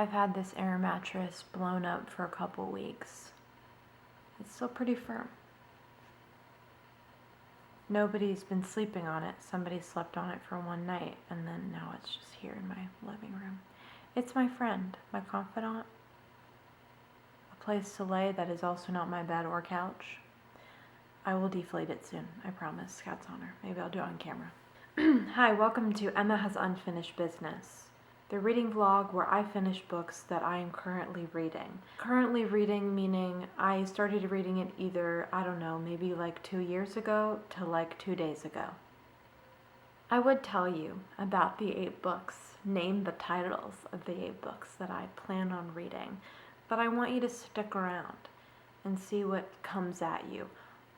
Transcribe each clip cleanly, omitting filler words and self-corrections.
I've had this air mattress blown up for a couple weeks. It's still pretty firm. Nobody's been sleeping on it. Somebody slept on it for one night, and then now it's just here in my living room. It's my friend, my confidant, a place to lay that is also not my bed or couch. I will deflate it soon, I promise. Cat's honor. Maybe I'll do it on camera. Hi, welcome to Emma Has Unfinished Business, the reading vlog where I finish books that I am currently reading. Currently reading meaning I started reading it either, I don't know, maybe like 2 years ago to like 2 days ago. I would tell you about the 8 books, name the titles of the 8 books that I plan on reading, but I want you to stick around and see what comes at you.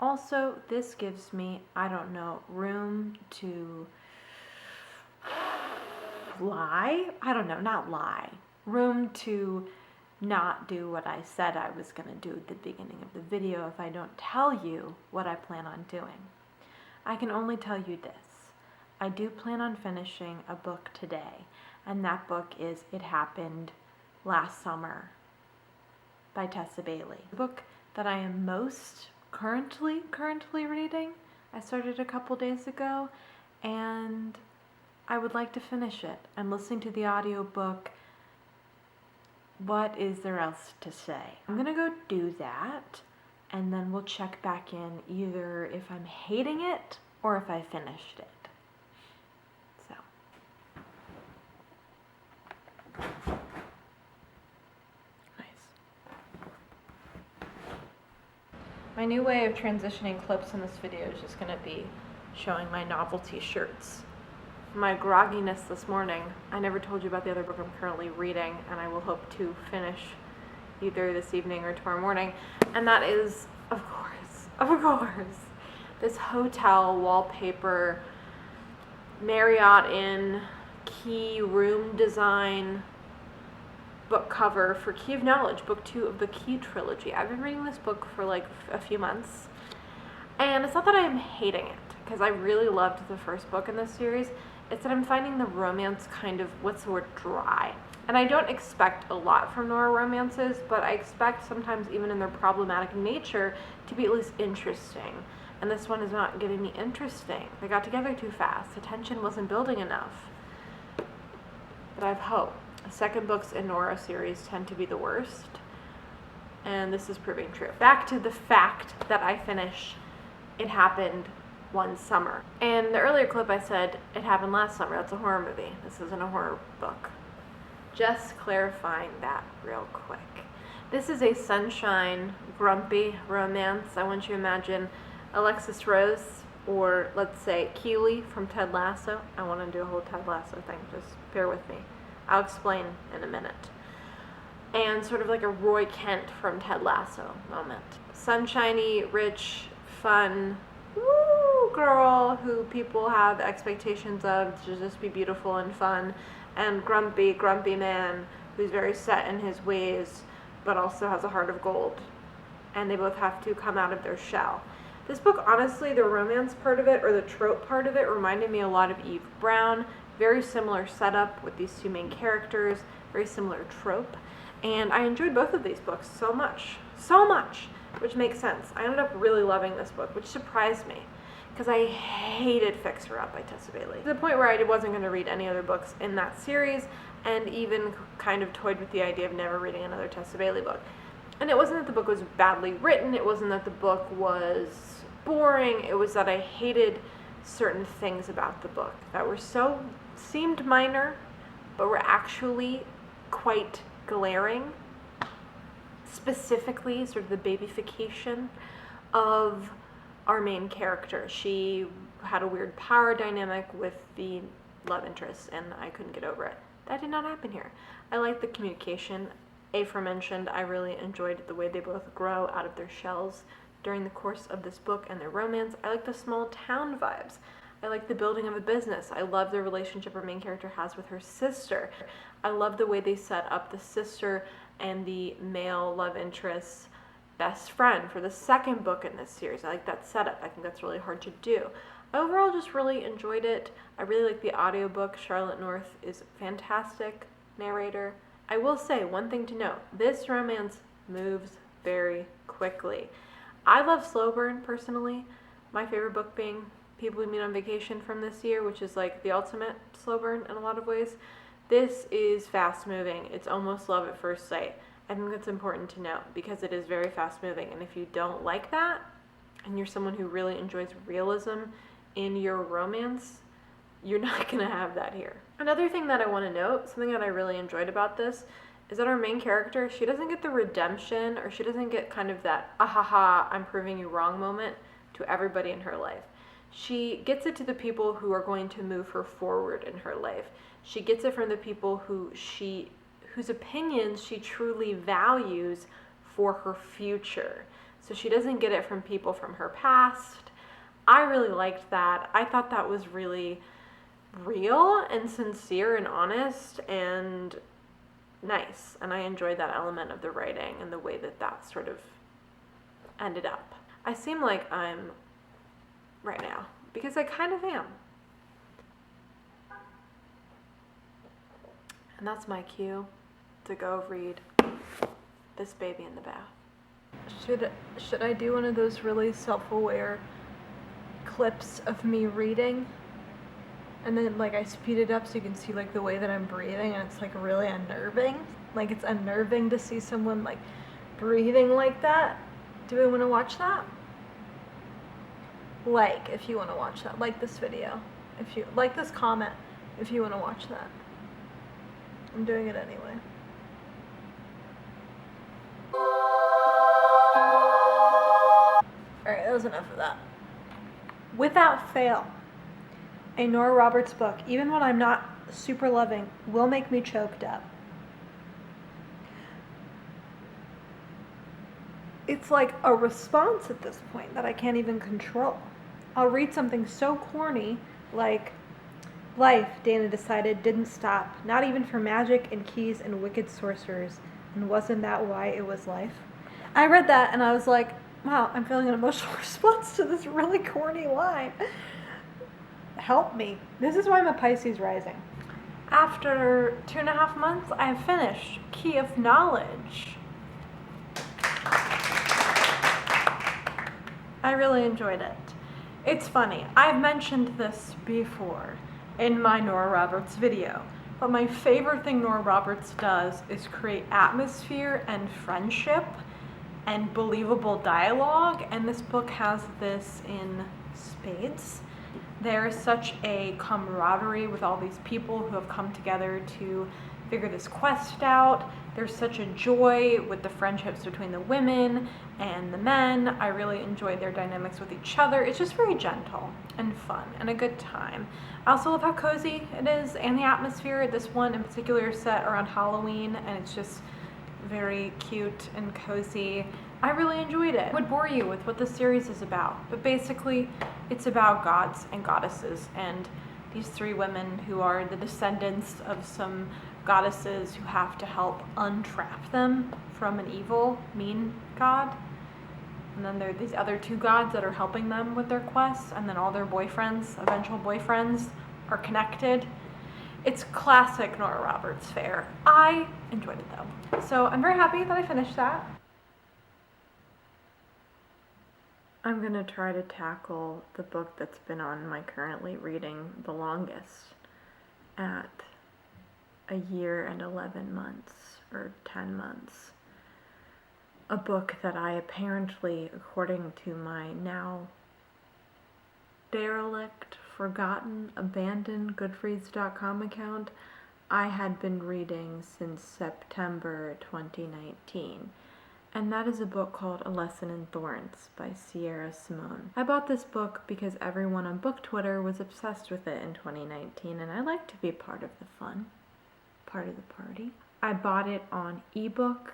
Also, this gives me, I don't know, room to lie? I don't know, not lie. Room to not do what I said I was going to do at the beginning of the video if I don't tell you what I plan on doing. I can only tell you this. I do plan on finishing a book today, and that book is It Happened Last Summer by Tessa Bailey. The book that I am most currently reading. I started a couple days ago, and I would like to finish it. I'm listening to the audiobook. What is there else to say? I'm gonna go do that, and then we'll check back in either if I'm hating it or if I finished it. So. My new way of transitioning clips in this video is just going to be showing my novelty shirts. My grogginess this morning, I never told you about the other book I'm currently reading, and I will hope to finish either this evening or tomorrow morning, and that is, of course, this hotel wallpaper, Marriott Inn, key room design book cover for Key of Knowledge, book 2 of the Key trilogy. I've been reading this book for like a few months, and it's not that I am hating it, because I really loved the first book in this series. It's that I'm finding the romance kind of, what's the word, dry. And I don't expect a lot from noir romances, but I expect sometimes, even in their problematic nature, to be at least interesting. And this one is not getting me interesting. They got together too fast. The tension wasn't building enough. But I have hope. Second books in Nora series tend to be the worst, and this is proving true. Back to the fact that I finished It Happened One Summer. And in the earlier clip I said It Happened Last Summer. That's a horror movie. This isn't a horror book. Just clarifying that real quick. This is a sunshine, grumpy romance. I want you to imagine Alexis Rose, or let's say Keeley from Ted Lasso. I want to do a whole Ted Lasso thing. Just bear with me. I'll explain in a minute. And sort of like a Roy Kent from Ted Lasso moment. Sunshiny, rich, fun, woo girl who people have expectations of to just be beautiful and fun, and grumpy man who's very set in his ways but also has a heart of gold. And they both have to come out of their shell. This book, honestly, the romance part of it, or the trope part of it, reminded me a lot of Eve Brown. Very similar setup with these two main characters, very similar trope, and I enjoyed both of these books so much, which makes sense. I ended up really loving this book, which surprised me, because I hated Fixer Up by Tessa Bailey, to the point where I wasn't going to read any other books in that series, and even kind of toyed with the idea of never reading another Tessa Bailey book. And it wasn't that the book was badly written, it wasn't that the book was boring, it was that I hated certain things about the book that were seemed minor, but were actually quite glaring. Specifically, sort of the babyfication of our main character. She had a weird power dynamic with the love interest, and I couldn't get over it. That did not happen here. I like the communication. Aforementioned, I really enjoyed the way they both grow out of their shells during the course of this book and their romance. I like the small town vibes. I like the building of a business. I love the relationship our main character has with her sister. I love the way they set up the sister and the male love interest's best friend for the second book in this series. I like that setup. I think that's really hard to do. Overall, just really enjoyed it. I really like the audiobook. Charlotte North is a fantastic narrator, I will say one thing to note. This romance moves very quickly. I love slow burn personally. My favorite book being People We Meet on Vacation from this year, which is like the ultimate slow burn in a lot of ways. This is fast moving. It's almost love at first sight. I think that's important to note because it is very fast moving. And if you don't like that, and you're someone who really enjoys realism in your romance, you're not going to have that here. Another thing that I want to note, something that I really enjoyed about this, is that our main character, she doesn't get the redemption, or she doesn't get kind of that, ahaha, I'm proving you wrong moment to everybody in her life. She gets it to the people who are going to move her forward in her life. She gets it from the people whose opinions she truly values for her future. So she doesn't get it from people from her past. I really liked that. I thought that was really real and sincere and honest and nice. And I enjoyed that element of the writing and the way that that sort of ended up. I seem like I'm right now because I kind of am. And that's my cue to go read this baby in the bath. Should I do one of those really self-aware clips of me reading? And then like I speed it up so you can see like the way that I'm breathing, and it's like really unnerving. Like it's unnerving to see someone like breathing like that. Do we want to watch that? Like if you want to watch that. Like this video. If you like this comment if you want to watch that. I'm doing it anyway. Alright, that was enough of that. Without fail, a Nora Roberts book, even when I'm not super loving, will make me choked up. It's like a response at this point that I can't even control. I'll read something so corny like, life, Dana decided, didn't stop, not even for magic and keys and wicked sorcerers. And wasn't that why it was life? I read that and I was like, wow, I'm feeling an emotional response to this really corny line. Help me. This is why I'm a Pisces rising. After 2.5 months, I have finished Key of Knowledge. I really enjoyed it. It's funny, I've mentioned this before in my Nora Roberts video, but my favorite thing Nora Roberts does is create atmosphere and friendship and believable dialogue, and this book has this in spades. There is such a camaraderie with all these people who have come together to figure this quest out. There's such a joy with the friendships between the women and the men. I really enjoyed their dynamics with each other. It's just very gentle and fun and a good time. I also love how cozy it is and the atmosphere. This one in particular is set around Halloween, and it's just very cute and cozy. I really enjoyed it. I would bore you with what the series is about, but basically it's about gods and goddesses and these 3 women who are the descendants of some goddesses who have to help untrap them from an evil, mean god. And then there are these other 2 gods that are helping them with their quests, and then all their boyfriends, eventual boyfriends, are connected. It's classic Nora Roberts fare. I enjoyed it though. So I'm very happy that I finished that. I'm going to try to tackle the book that's been on my currently reading the longest at 1 year and 11 months, or 10 months. A book that I apparently, according to my now derelict, forgotten, abandoned Goodreads.com account, I had been reading since September 2019. And that is a book called A Lesson in Thorns by Sierra Simone. I bought this book because everyone on book Twitter was obsessed with it in 2019, and I like to be part of the fun, part of the party. I bought it on ebook,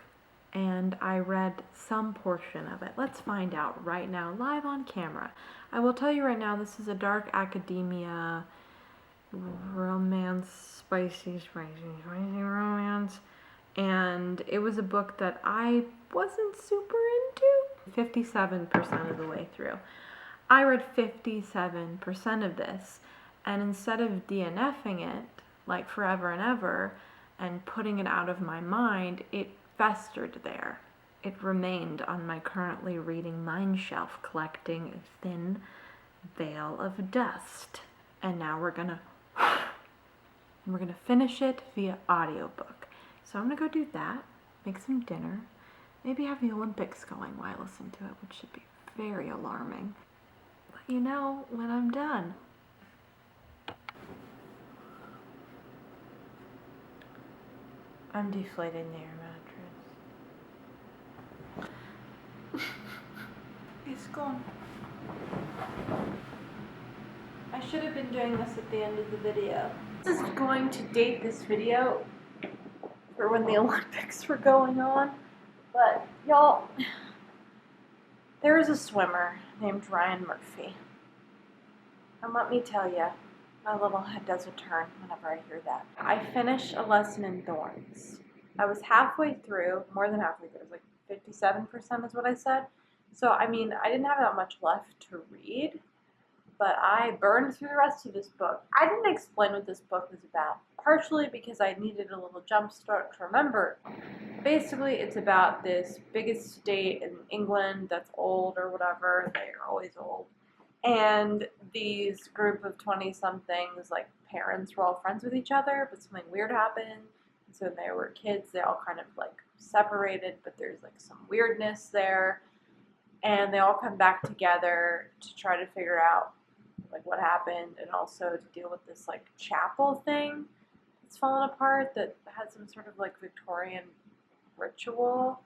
and I read some portion of it. Let's find out right now, live on camera. I will tell you right now, this is a dark academia romance, spicy romance. And it was a book that I wasn't super into. 57% of the way through. I read 57% of this, and instead of DNFing it, like forever and ever, and putting it out of my mind, it festered there. It remained on my currently reading mind shelf, collecting a thin veil of dust. And now we're gonna finish it via audiobook. So I'm gonna go do that, make some dinner, maybe have the Olympics going while I listen to it, which should be very alarming. Let you know when I'm done. I'm deflating the air mattress. It's gone. I should have been doing this at the end of the video. This is going to date this video for when the Olympics were going on. But y'all, there is a swimmer named Ryan Murphy. And let me tell you, my little head does a turn whenever I hear that. I finished a lesson in Thorns. I was halfway through, more than halfway through, it was like 57% is what I said. So, I mean, I didn't have that much left to read, but I burned through the rest of this book. I didn't explain what this book was about, partially because I needed a little jump start to remember. Basically, it's about this big estate in England that's old or whatever. They're always old. And these group of 20-somethings, like parents were all friends with each other, but something weird happened. And so when they were kids, they all kind of like separated, but there's like some weirdness there. And they all come back together to try to figure out like what happened, and also to deal with this like chapel thing that's fallen apart that had some sort of like Victorian ritual.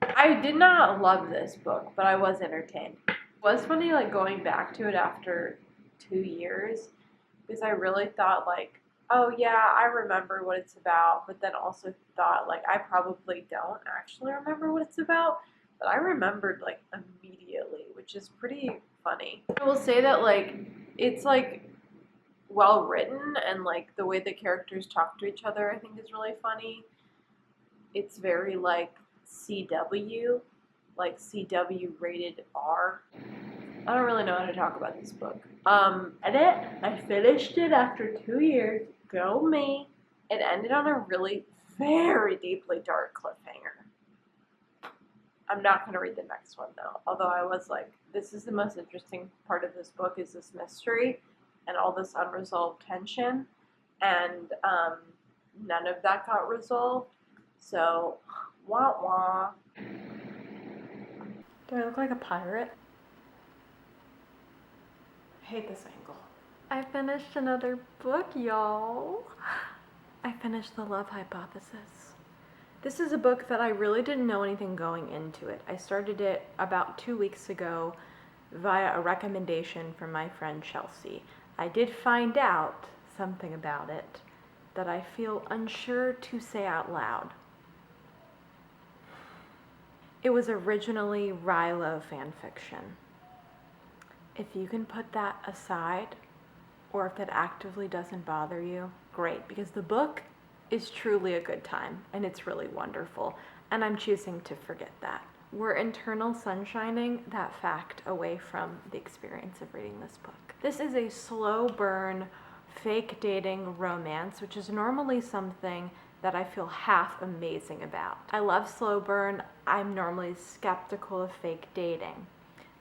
I did not love this book, but I was entertained. It was funny like going back to it after 2 years, because I really thought like, oh yeah, I remember what it's about, but then also thought like I probably don't actually remember what it's about, but I remembered like immediately, which is pretty funny. I will say that like it's like well written, and like the way the characters talk to each other I think is really funny. It's very like CW, like CW rated R. I don't really know how to talk about this book. I finished it after 2 years. Go me. It ended on a really very deeply dark cliffhanger. I'm not going to read the next one though, although I was like, this is the most interesting part of this book, is this mystery and all this unresolved tension, and none of that got resolved, so wah wah. Do I look like a pirate? I hate this angle. I finished another book, y'all. I finished The Love Hypothesis. This is a book that I really didn't know anything going into it. I started it about 2 weeks ago via a recommendation from my friend Chelsea. I did find out something about it that I feel unsure to say out loud. It was originally Rilo fanfiction. If you can put that aside, or if that actively doesn't bother you, great, because the book is truly a good time, and it's really wonderful, and I'm choosing to forget that. We're internal sunshining that fact away from the experience of reading this book. This is a slow burn, fake dating romance, which is normally something that I feel half amazing about. I love slow burn. I'm normally skeptical of fake dating.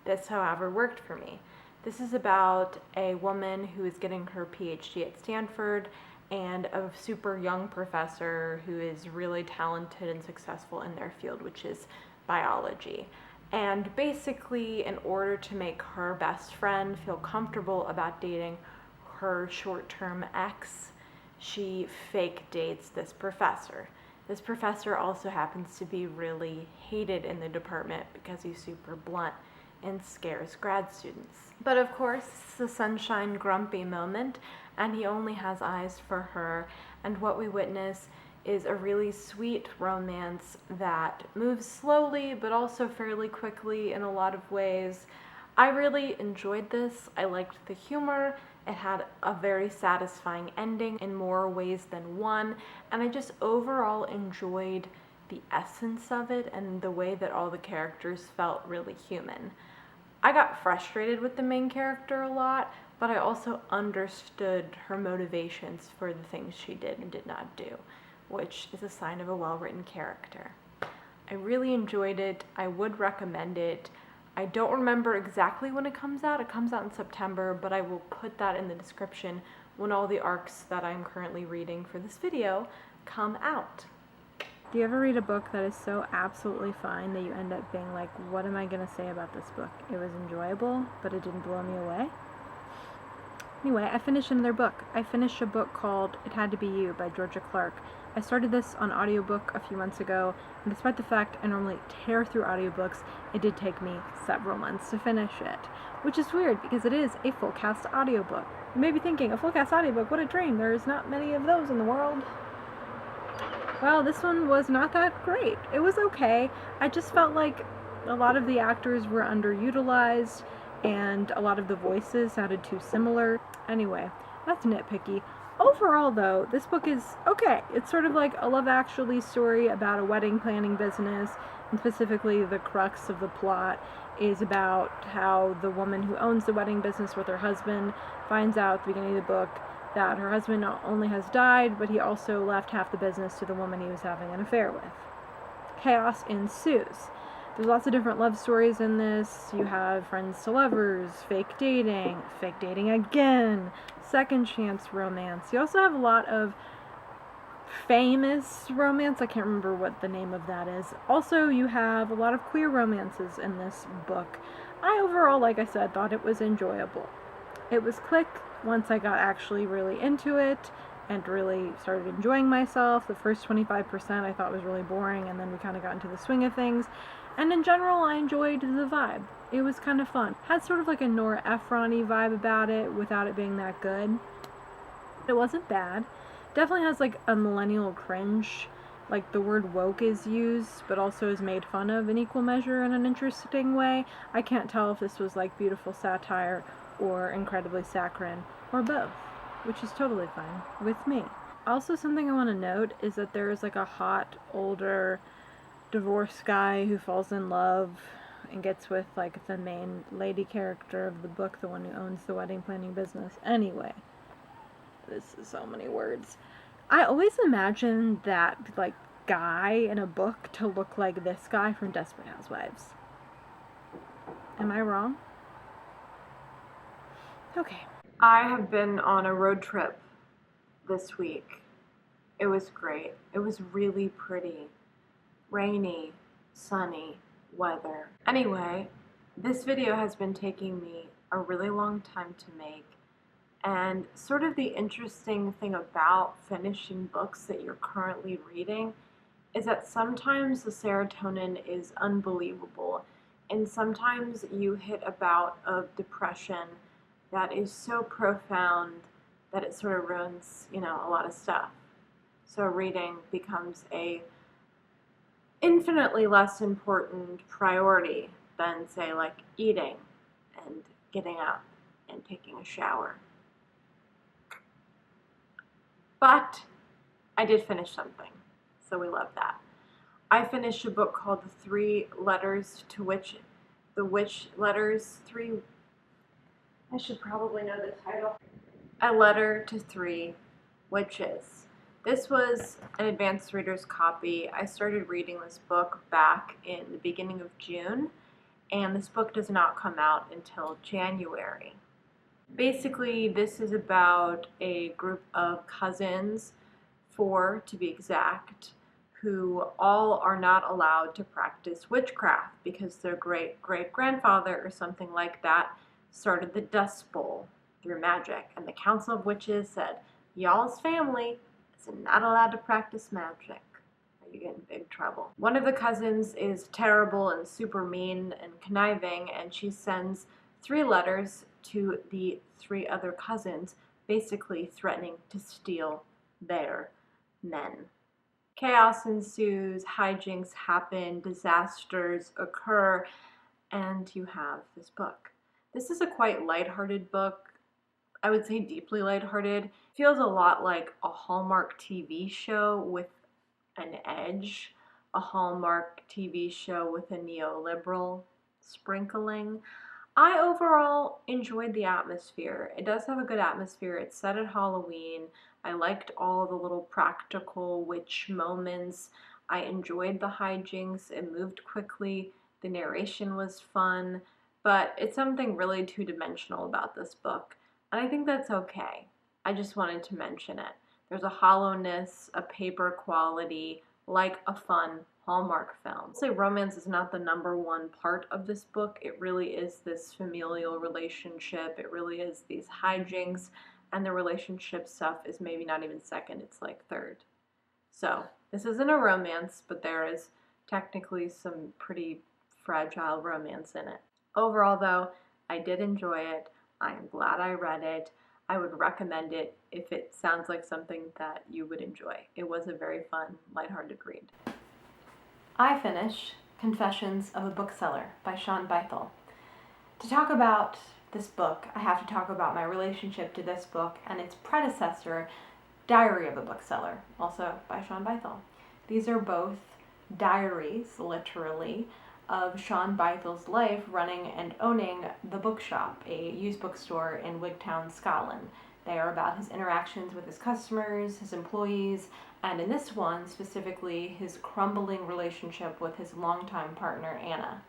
This, however, worked for me. This is about a woman who is getting her PhD at Stanford and a super young professor who is really talented and successful in their field, which is biology. And basically, in order to make her best friend feel comfortable about dating her short-term ex, she fake dates this professor. This professor also happens to be really hated in the department because he's super blunt and scares grad students. But of course, it's a sunshine grumpy moment, and he only has eyes for her, and what we witness is a really sweet romance that moves slowly but also fairly quickly in a lot of ways. I really enjoyed this. I liked the humor. It had a very satisfying ending in more ways than one, and I just overall enjoyed the essence of it and the way that all the characters felt really human. I got frustrated with the main character a lot, but I also understood her motivations for the things she did and did not do, which is a sign of a well-written character. I really enjoyed it. I would recommend it. I don't remember exactly when it comes out. It comes out in September, but I will put that in the description when all the arcs that I'm currently reading for this video come out. Do you ever read a book that is so absolutely fine that you end up being like, what am I going to say about this book? It was enjoyable, but it didn't blow me away? Anyway, I finished another book. I finished a book called It Had to Be You by Georgia Clark. I started this on audiobook a few months ago, and despite the fact I normally tear through audiobooks, it did take me several months to finish it, which is weird because it is a full cast audiobook. You may be thinking, a full cast audiobook, what a dream, there's not many of those in the world. Well, this one was not that great. It was okay. I just felt like a lot of the actors were underutilized, and a lot of the voices sounded too similar. Anyway, that's nitpicky. Overall, though, this book is okay. It's sort of like a Love Actually story about a wedding planning business, and specifically the crux of the plot is about how the woman who owns the wedding business with her husband finds out at the beginning of the book that her husband not only has died, but he also left half the business to the woman he was having an affair with. Chaos ensues. There's lots of different love stories in this. You have friends to lovers, fake dating again, second chance romance. You also have a lot of famous romance. I can't remember what the name of that is. Also, you have a lot of queer romances in this book. I overall, like I said, thought it was enjoyable. It was quick once I got actually really into it and really started enjoying myself. The first 25% I thought was really boring, and then we kind of got into the swing of things. And in general, I enjoyed the vibe. It was kind of fun. Had sort of like a Nora Ephron-y vibe about it without it being that good. It wasn't bad. Definitely has like a millennial cringe. Like the word woke is used, but also is made fun of in equal measure in an interesting way. I can't tell if this was like beautiful satire or incredibly saccharine, or both, which is totally fine with me. Also, something I want to note is that there is like a hot, older, divorced guy who falls in love and gets with like the main lady character of the book, the one who owns the wedding planning business. Anyway, this is so many words. I always imagined that like guy in a book to look like this guy from Desperate Housewives. Am I wrong? Okay. I have been on a road trip this week. It was great. It was really pretty. Rainy, sunny weather. Anyway, this video has been taking me a really long time to make, and sort of the interesting thing about finishing books that you're currently reading is that sometimes the serotonin is unbelievable, and sometimes you hit a bout of depression that is so profound that it sort of ruins, a lot of stuff. So reading becomes a infinitely less important priority than, say, like eating and getting up and taking a shower. But I did finish something, so we love that. I finished a book called The Three Letters to Which, I should probably know the title. A Letter to Three Witches. This was an advanced reader's copy. I started reading this book back in the beginning of June, and this book does not come out until January. Basically, this is about a group of cousins, 4 to be exact, who all are not allowed to practice witchcraft because their great-great-grandfather or something like that started the Dust Bowl through magic, and the Council of Witches said, y'all's family is not allowed to practice magic, or you get in big trouble. One of the cousins is terrible and super mean and conniving, and she sends 3 letters to the 3 other cousins, basically threatening to steal their men. Chaos ensues, hijinks happen, disasters occur, and you have this book. This is a quite lighthearted book. I would say deeply lighthearted. Feels a lot like a Hallmark TV show with an edge, a Hallmark TV show with a neoliberal sprinkling. I overall enjoyed the atmosphere. It does have a good atmosphere. It's set at Halloween. I liked all the little practical witch moments. I enjoyed the hijinks. It moved quickly. The narration was fun. But it's something really two-dimensional about this book. And I think that's okay. I just wanted to mention it. There's a hollowness, a paper quality, like a fun Hallmark film. I'll say romance is not the number one part of this book. It really is this familial relationship. It really is these hijinks, and the relationship stuff is maybe not even second, it's like third. So this isn't a romance, but there is technically some pretty fragile romance in it. Overall, though, I did enjoy it. I am glad I read it. I would recommend it if it sounds like something that you would enjoy. It was a very fun, lighthearted read. I finished Confessions of a Bookseller by Shawn Bythell. To talk about this book, I have to talk about my relationship to this book and its predecessor, Diary of a Bookseller, also by Shawn Bythell. These are both diaries, literally, of Shawn Bythell's life running and owning The Bookshop, a used bookstore in Wigtown, Scotland. They are about his interactions with his customers, his employees, and in this one, specifically, his crumbling relationship with his longtime partner, Anna.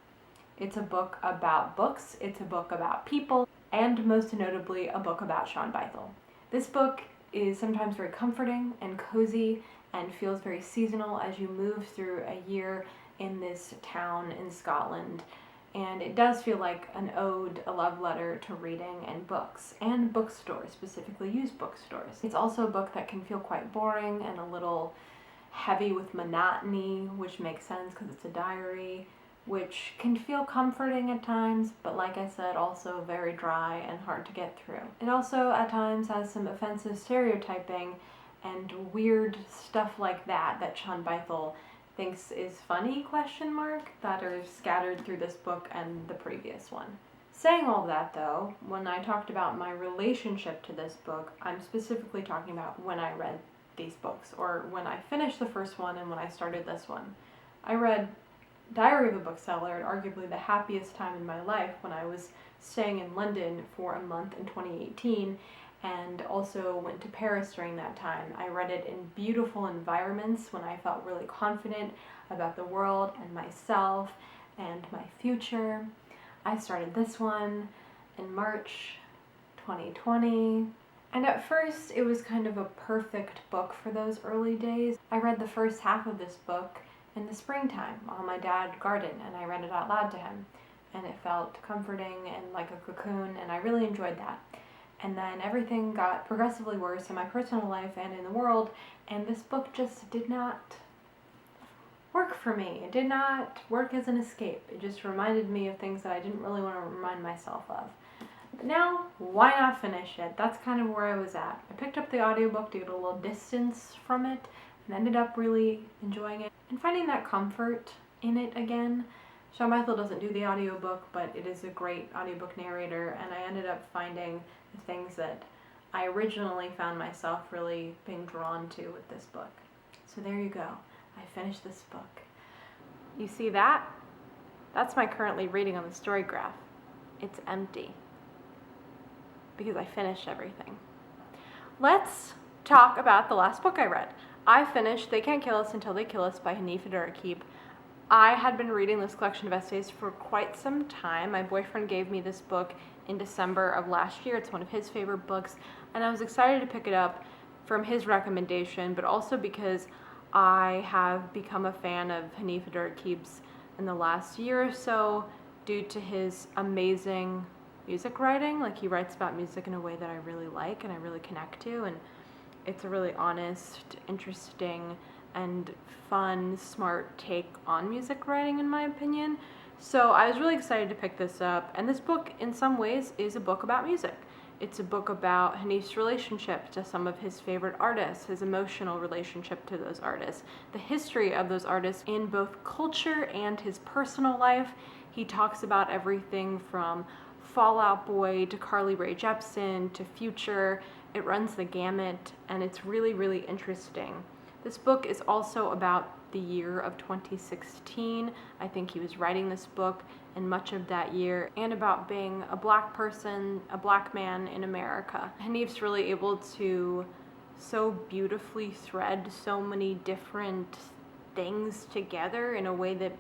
It's a book about books, it's a book about people, and most notably, a book about Shawn Bythell. This book is sometimes very comforting and cozy and feels very seasonal as you move through a year in this town in Scotland. And it does feel like an ode, a love letter to reading and books, and bookstores, specifically used bookstores. It's also a book that can feel quite boring and a little heavy with monotony, which makes sense because it's a diary, which can feel comforting at times, but like I said, also very dry and hard to get through. It also at times has some offensive stereotyping and weird stuff like that Shawn Bythell thinks is funny, that are scattered through this book and the previous one. Saying all that though, when I talked about my relationship to this book, I'm specifically talking about when I read these books, or when I finished the first one and when I started this one. I read Diary of a Bookseller at arguably the happiest time in my life when I was staying in London for a month in 2018, and also went to Paris during that time. I read it in beautiful environments when I felt really confident about the world and myself and my future. I started this one in March 2020, and at first it was kind of a perfect book for those early days. I read the first half of this book in the springtime while my dad gardened, and I read it out loud to him, and it felt comforting and like a cocoon, and I really enjoyed that. And then everything got progressively worse in my personal life and in the world, and this book just did not work for me. It did not work as an escape. It just reminded me of things that I didn't really want to remind myself of. But now, why not finish it? That's kind of where I was at. I picked up the audiobook to get a little distance from it, and ended up really enjoying it and finding that comfort in it again. Shawn Bythell doesn't do the audiobook, but it is a great audiobook narrator, and I ended up finding the things that I originally found myself really being drawn to with this book. So there you go. I finished this book. You see that? That's my currently reading on the story graph. It's empty because I finished everything. Let's talk about the last book I read. I finished They Can't Kill Us Until They Kill Us by Hanif Abdurraqib. I had been reading this collection of essays for quite some time. My boyfriend gave me this book in December of last year. It's one of his favorite books, and I was excited to pick it up from his recommendation, but also because I have become a fan of Hanif Abdurraqib's in the last year or so due to his amazing music writing. Like, he writes about music in a way that I really like and I really connect to, and it's a really honest, interesting, and fun, smart take on music writing, in my opinion. So I was really excited to pick this up, and this book, in some ways, is a book about music. It's a book about Hanif's relationship to some of his favorite artists, his emotional relationship to those artists, the history of those artists in both culture and his personal life. He talks about everything from Fall Out Boy to Carly Rae Jepsen to Future. It runs the gamut, and it's really, really interesting. This book is also about the year of 2016. I think he was writing this book in much of that year, and about being a black person, a black man in America. Hanif's really able to so beautifully thread so many different things together in a way that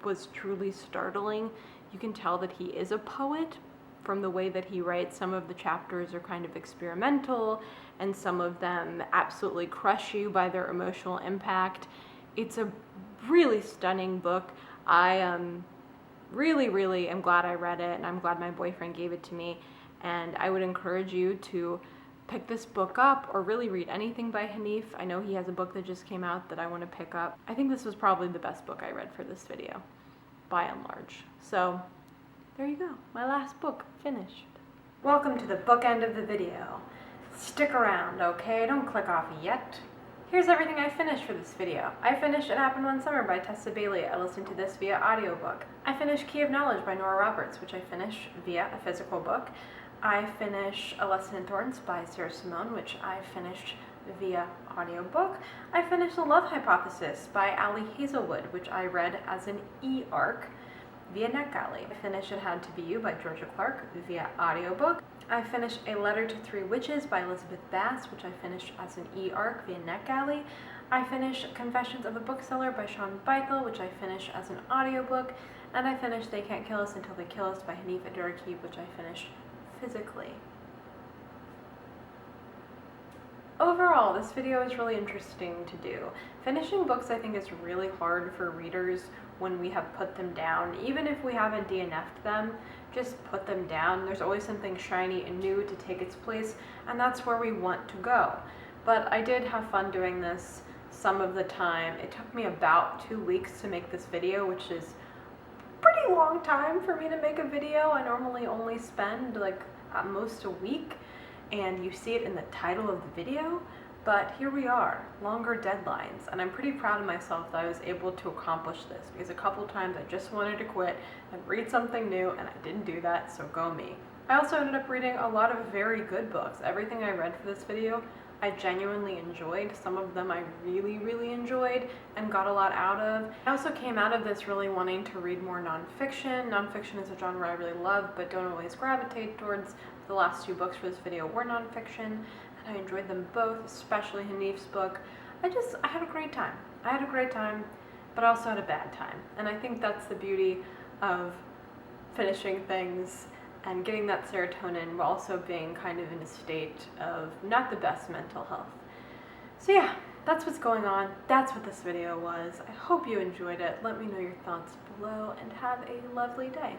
was truly startling. You can tell that he is a poet from the way that he writes. Some of the chapters are kind of experimental, and some of them absolutely crush you by their emotional impact. It's a really stunning book. I really am glad I read it, and I'm glad my boyfriend gave it to me. And I would encourage you to pick this book up or really read anything by Hanif. I know he has a book that just came out that I want to pick up. I think this was probably the best book I read for this video, by and large. So there you go, my last book finished. Welcome to the book end of the video. Stick around, okay? Don't click off yet. Here's everything I finished for this video. I finished It Happened One Summer by Tessa Bailey. I listened to this via audiobook. I finished Key of Knowledge by Nora Roberts, which I finished via a physical book. I finished A Lesson in Thorns by Sarah Simone, which I finished via audiobook. I finished The Love Hypothesis by Ali Hazelwood, which I read as an e-arc via NetGalley. I finished It Had to Be You by Georgia Clark via audiobook. I finished A Letter to Three Witches by Elizabeth Bass, which I finished as an e-arc via NetGalley. I finished Confessions of a Bookseller by Sean Beitel, which I finished as an audiobook. And I finished They Can't Kill Us Until They Kill Us by Hanif Abdurraqib, which I finished physically. Overall, this video is really interesting to do. Finishing books, I think, is really hard for readers when we have put them down. Even if we haven't DNF'd them, just put them down. There's always something shiny and new to take its place, and that's where we want to go. But I did have fun doing this some of the time. It took me about 2 weeks to make this video, which is a pretty long time for me to make a video. I normally only spend like at most a week, and you see it in the title of the video. But here we are, longer deadlines, and I'm pretty proud of myself that I was able to accomplish this, because a couple times I just wanted to quit and read something new, and I didn't do that, so go me. I also ended up reading a lot of very good books. Everything I read for this video, I genuinely enjoyed. Some of them I really enjoyed and got a lot out of. I also came out of this really wanting to read more nonfiction. Nonfiction is a genre I really love, but don't always gravitate towards. The last 2 books for this video were nonfiction. I enjoyed them both, especially Hanif's book. I had a great time. I had a great time, but I also had a bad time. And I think that's the beauty of finishing things and getting that serotonin while also being kind of in a state of not the best mental health. So yeah, that's what's going on. That's what this video was. I hope you enjoyed it. Let me know your thoughts below and have a lovely day.